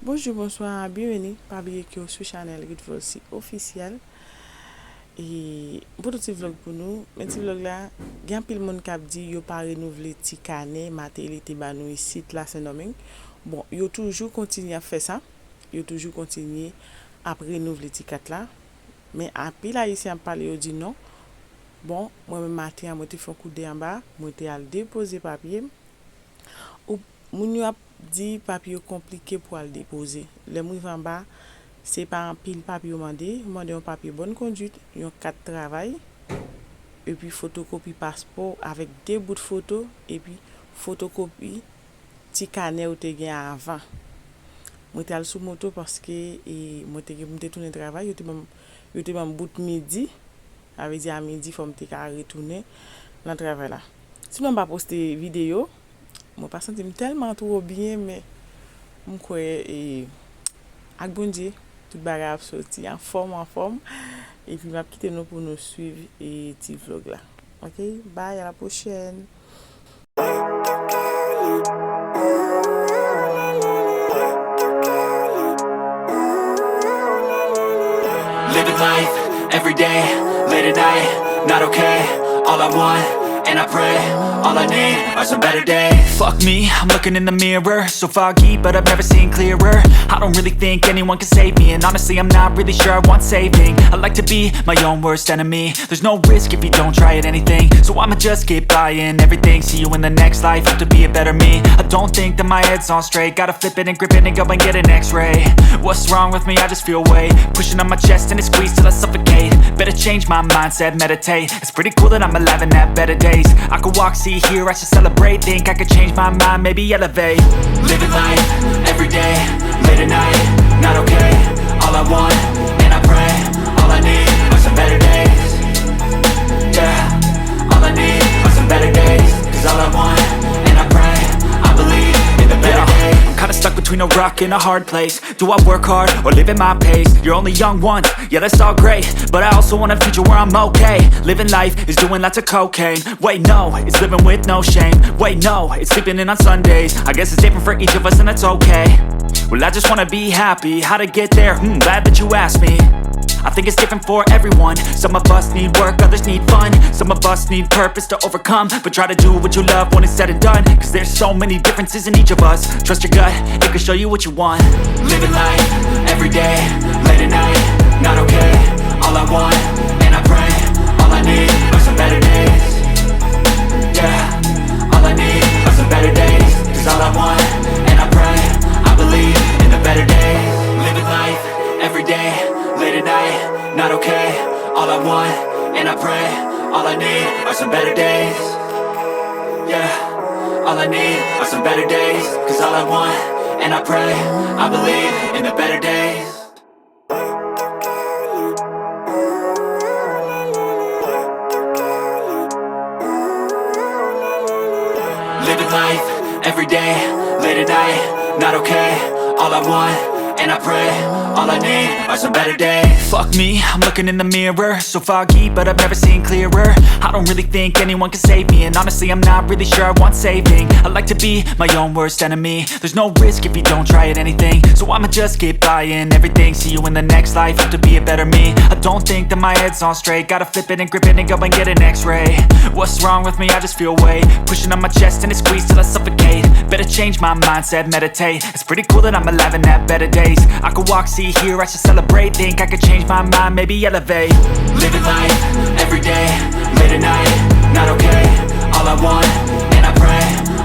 Bonjour, bonsoir, bienvenue. Pas oublier que sur channel Ritvo si officiel. Et pour tout petit vlog pour nous, mais petit vlog là, gen pile monde qui dit yo pas renouveler ti carnet, matérialité ba nou ici là Saint-Domingue. Bon, yo toujours continue à faire ça. Yo toujours continue à renouveler ti carte là. Mais après là ici on parle yo dit non. Bon, moi même matin moi te fait un coup de en bas, moi te al déposer papier. Ou moun yo a dit papier compliqué pour le déposer. Le moun en bas c'est pas un pile papier demandé un papier bonne conduite, un carte de travail et puis photocopie passeport avec deux bouts de photo et puis photocopie petit carnet ou te gen avant. Moi t'ai sous moto parce que moi t'ai tourner travail, yo te même bout midi, avait dit à midi faut me te retourner dans travail là. Sinon pas poster vidéo, moi pas senti tellement trop bien mais moi quoi ak bon Dieu tout bagage sorti en forme et puis m'a quitter nous pour nous suivre et petit vlog là. OK, bye, à la prochaine. Living life every day, late at night, not okay. All I want, and I pray, all I need are some better days. Fuck me, I'm looking in the mirror, so foggy, but I've never seen clearer. I don't really think anyone can save me, and honestly I'm not really sure I want saving. I like to be my own worst enemy. There's no risk if you don't try at anything, so I'ma just keep buying everything. See you in the next life, have to be a better me. I don't think that my head's on straight, gotta flip it and grip it and go and get an x-ray. What's wrong with me? I just feel weight pushing on my chest and it squeezes till I suffocate. Better change my mindset, meditate. It's pretty cool that I'm alive and have better days. I could walk, see, hear, I should celebrate. Think I could change my mind, maybe elevate. Living life, every day, late at night, not okay. All I want, and I pray, all I need are some better days. Yeah, all I need are some better days. Cause all I want, and I pray, I believe in the better days. I'm kinda stuck between a rock and a hard place. Do I work hard or live at my pace? You're only young once, yeah that's all great, but I also want a future where I'm okay. Living life is doing lots of cocaine. Wait no, it's living with no shame. Wait no, it's sleeping in on Sundays. I guess it's different for each of us and that's okay. Well I just wanna be happy, how to get there? Glad that you asked me. I think it's different for everyone. Some of us need work, others need fun. Some of us need purpose to overcome. But try to do what you love when it's said and done. Cause there's so many differences in each of us. Trust your gut, it can show you what you want. Living life, every day, late at night, not okay. All I want, and I pray, all I need are some better days. Yeah, all I need are some better days. Cause all I want, and I pray, I believe in the better days. Living life, every day, late at night, not okay. All I want, and I pray, all I need are some better days. Yeah, all I need are some better days. Cause all I want, and I pray, I believe in the better days. Living life, every day, late at night, not okay. All I want, and I pray, all I need are some better days. Fuck me, I'm looking in the mirror, so foggy, but I've never seen clearer. I don't really think anyone can save me, and honestly I'm not really sure I want saving. I like to be my own worst enemy. There's no risk if you don't try at anything, so I'ma just keep buying everything. See you in the next life, have to be a better me. I don't think that my head's on straight, gotta flip it and grip it and go and get an x-ray. What's wrong with me? I just feel weight pushing on my chest and it squeezes till I suffocate. Better change my mindset, meditate. It's pretty cool that I'm alive and have better days. I could walk, see, hear, I should celebrate. Think I could change my mind, maybe elevate. Living life, every day, late at night, not okay. All I want, and I pray,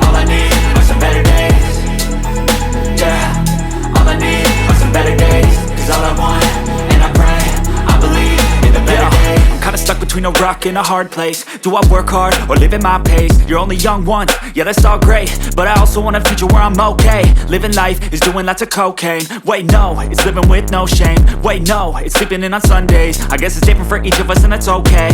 all I need are some better days. Yeah, all I need are some better days. Cause all I want, and I pray, I believe in the better days. I'm kinda stuck between a rock and a hard place. Do I work hard or live at my pace? You're only young once, yeah that's all great, but I also want a future where I'm okay. Living life is doing lots of cocaine. Wait no, it's living with no shame. Wait no, it's sleeping in on Sundays. I guess it's different for each of us and that's okay.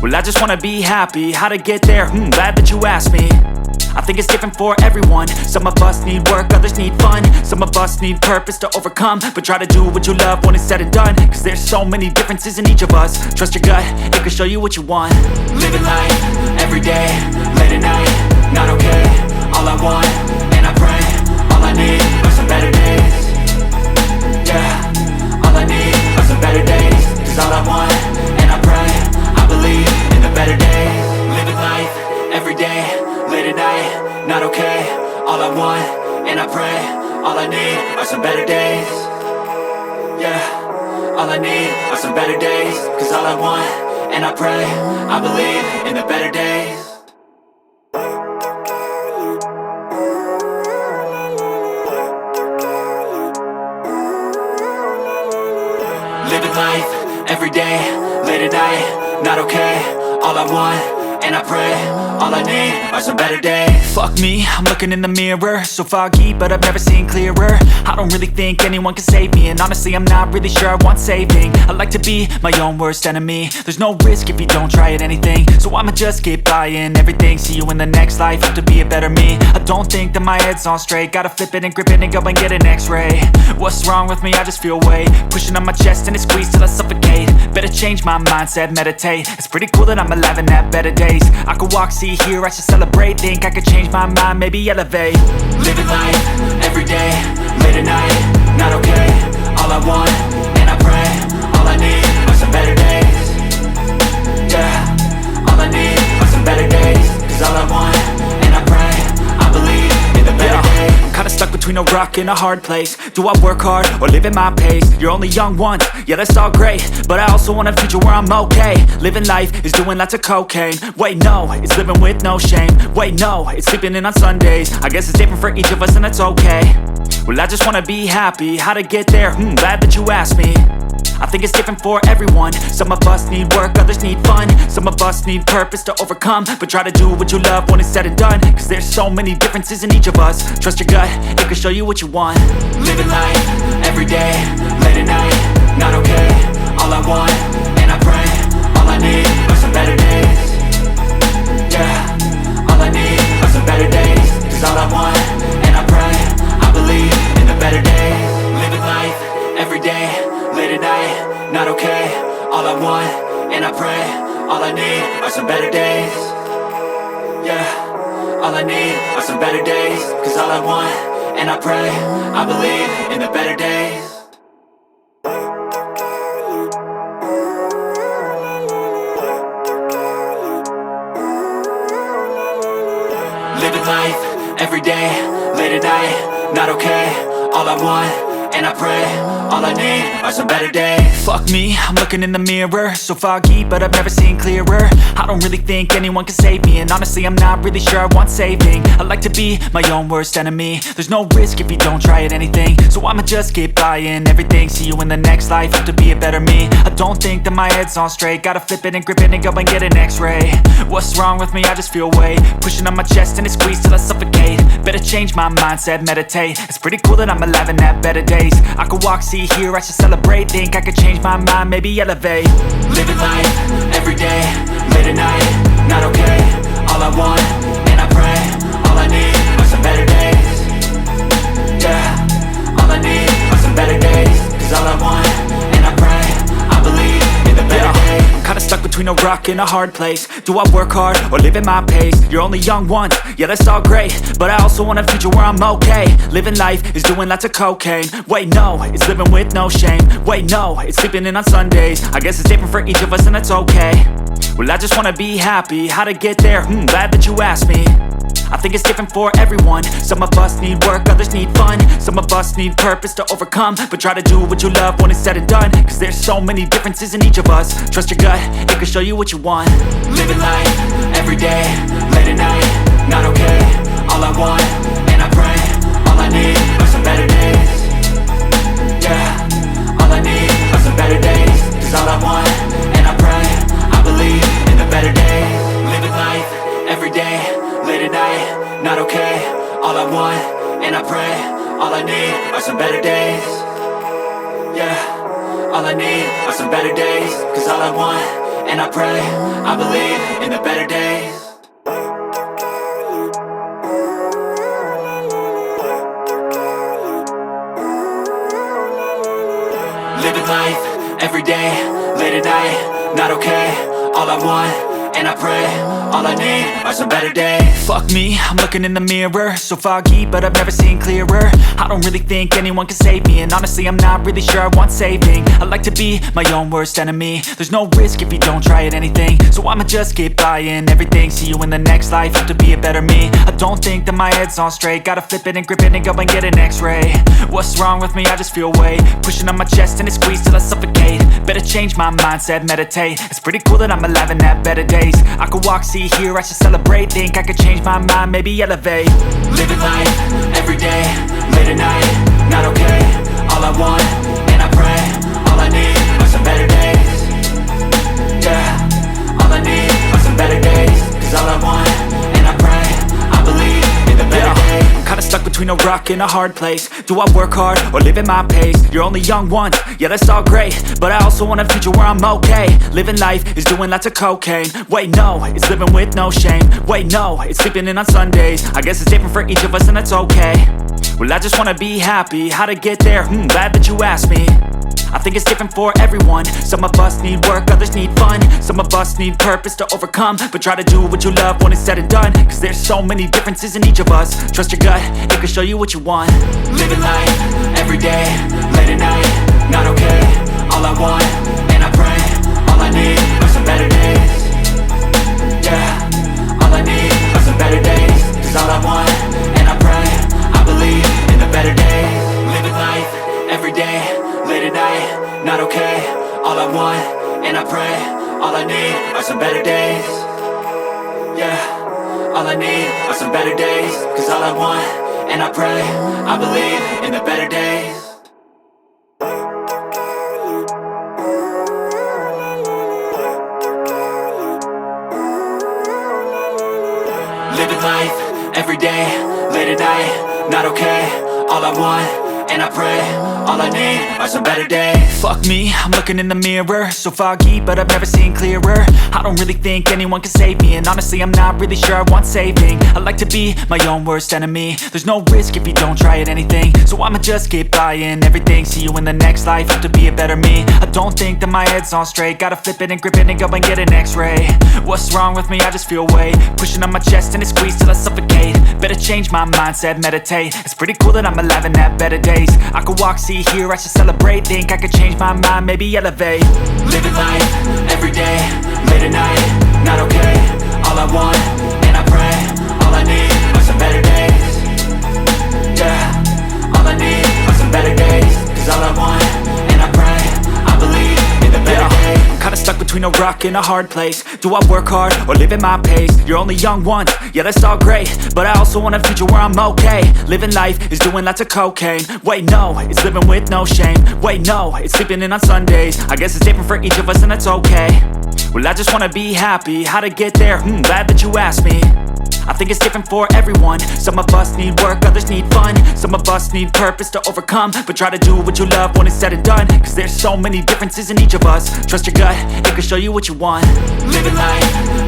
Well I just wanna be happy, how to get there? Glad that you asked me. I think it's different for everyone. Some of us need work, others need fun. Some of us need purpose to overcome. But try to do what you love when it's said and done. Cause there's so many differences in each of us. Trust your gut, it can show you what you want. Living life, every day, late at night, not okay. All I want, and I pray, all I need are some better days. all I need are some better days. Yeah, all I need are some better days. Cause all I want, and I pray, I believe in the better days. Living life, every day, late at night, not okay. All I want, and I pray, all I need are some better days. Fuck me, I'm looking in the mirror, so foggy, but I've never seen clearer. I don't really think anyone can save me, and honestly I'm not really sure I want saving. I like to be my own worst enemy. There's no risk if you don't try at anything, so I'ma just keep buying everything. See you in the next life, hope to be a better me. I don't think that my head's on straight, gotta flip it and grip it and go and get an x-ray. What's wrong with me? I just feel weight pushing on my chest and it squeezes till I suffocate. Better change my mindset, meditate. It's pretty cool that I'm alive and have better days. I could walk, see, hear, I should celebrate. Think I could change my mind, maybe elevate. Living life, every day, late at night, not okay. All I want, and I pray, all I need are some better days. Yeah, all I need are some better days. Cause all I want, and I pray, I believe in the better days. I'm kinda stuck between a rock and a hard place. Do I work hard or live at my pace? You're only young once, yeah that's all great, but I also want a future where I'm okay. Living life is doing lots of cocaine. Wait no, it's living with no shame. Wait no, it's sleeping in on Sundays. I guess it's different for each of us and that's okay. Well I just wanna be happy, how to get there? Glad that you asked me. I think it's different for everyone. Some of us need work, others need fun. Some of us need purpose to overcome. But try to do what you love when it's said and done. Cause there's so many differences in each of us. Trust your gut, it can show you what you want. Living life, every day, late at night, not okay. All I want, and I pray, all I need are some better days. Yeah, all I need are some better days. Cause all I want, and I pray, I believe in the better days. Living life, every day, late at night, not okay. All I want, and I pray, all I need are some better days. Yeah, all I need are some better days. Cause all I want, and I pray, I believe in the better days. Living life, every day, late at night, not okay. All I want, and I pray, all I need are some better days. Fuck me, I'm looking in the mirror, so foggy, but I've never seen clearer. I don't really think anyone can save me, and honestly I'm not really sure I want saving. I like to be my own worst enemy. There's no risk if you don't try at anything, so I'ma just keep buying everything. See you in the next life, hope to be a better me. I don't think that my head's on straight, gotta flip it and grip it and go and get an x-ray. What's wrong with me? I just feel weight pushing on my chest and it squeezes till I suffocate. Better change my mindset, meditate. It's pretty cool that I'm alive and have better days. I could walk, see, hear, I should celebrate. Think I could change my mind, maybe elevate. Living life, every day, late at night, not okay. All I want, and I pray, all I need are some better days. Yeah, all I need are some better days. Cause all I want, and I pray, I believe in the better days. I'm kinda stuck between a rock and a hard place. Do I work hard or live at my pace? You're only young once, yeah that's all great, but I also want a future where I'm okay. Living life is doing lots of cocaine. Wait no, it's living with no shame. Wait no, it's sleeping in on Sundays. I guess it's different for each of us and that's okay. Well I just wanna be happy, how to get there? Glad that you asked me. I think it's different for everyone. Some of us need work, others need fun. Some of us need purpose to overcome. But try to do what you love when it's said and done. Cause there's so many differences in each of us. Trust your gut, it can show you what you want. Living life, every day, late at night, not okay. All I want, and I pray, all I need are some better days. Yeah, all I need are some better days. Cause all I want, and I pray, I believe in the better days. Living life, every day, late at night, not okay. All I want, and I pray, all I need are some better days. Yeah, all I need are some better days. Cause all I want, and I pray, I believe in the better days. Living life, every day, late at night, not okay. All I want, and I pray. All I need are some better days. Fuck me, I'm looking in the mirror, so foggy, but I've never seen clearer. I don't really think anyone can save me, and honestly I'm not really sure I want saving. I like to be my own worst enemy. There's no risk if you don't try at anything, so I'ma just keep buying everything. See you in the next life, have to be a better me. I don't think that my head's on straight, gotta flip it and grip it and go and get an x-ray. What's wrong with me? I just feel weight pushing on my chest and it squeezes till I suffocate. Better change my mindset, meditate. It's pretty cool that I'm alive and have better days. I could walk, see, hear, I should celebrate. Think I could change my mind, maybe elevate. Living life, every day, late at night, not okay. All I want, and I pray, all I need are some better days. Yeah, all I need are some better days. Cause all I want, and I pray, I believe in the better days. I'm kinda stuck between a rock and a hard place. Do I work hard or live at my pace? You're only young once, yeah that's all great, but I also want a future where I'm okay. Living life is doing lots of cocaine. Wait no, it's living with no shame. Wait no, it's sleeping in on Sundays. I guess it's different for each of us and that's okay. Well I just wanna be happy, how to get there? Glad that you asked me. I think it's different for everyone. Some of us need work, others need fun. Some of us need purpose to overcome. But try to do what you love when it's said and done. Cause there's so many differences in each of us. Trust your gut, it can show you what you want. Living life, every day, late at night, not okay. All I want, and I pray, all I need are some better days. Yeah, all I need are some better days. Cause all I want, and I pray, I believe in the better days. Living life, every day, late at night, not okay. All I want, and I pray, all I need are some better days. Yeah, all I need are some better days. Cause all I want, and I pray, I believe in the better days. Living life, every day, late at night, not okay. All I want, and I pray, all I need are some better days. Fuck me, I'm looking in the mirror, so foggy, but I've never seen clearer. I don't really think anyone can save me, and honestly I'm not really sure I want saving. I like to be my own worst enemy. There's no risk if you don't try at anything, so I'ma just keep buying everything. See you in the next life, have to be a better me. I don't think that my head's on straight, gotta flip it and grip it and go and get an x-ray. What's wrong with me? I just feel weight pushing on my chest and it squeezes till I suffocate. Better change my mindset, meditate. It's pretty cool that I'm alive and have better days. I could walk, see, hear, I should celebrate. Think I could change my mind, maybe elevate. Living life, every day, late at night, not okay. All I want, and I pray, all I need are some better days. Yeah, all I need are some better days. Cause all I want, and I pray, I believe in the better days. I'm kinda stuck between a rock and a hard place. Do I work hard or live at my pace? You're only young once, yeah that's all great, but I also want a future where I'm okay. Living life is doing lots of cocaine. Wait no, it's living with no shame. Wait no, it's sleeping in on Sundays. I guess it's different for each of us and that's okay. Well I just wanna be happy, how to get there? Glad that you asked me. I think it's different for everyone. Some of us need work, others need fun. Some of us need purpose to overcome. But try to do what you love when it's said and done. Cause there's so many differences in each of us. Trust your gut, it can show you what you want. Living life,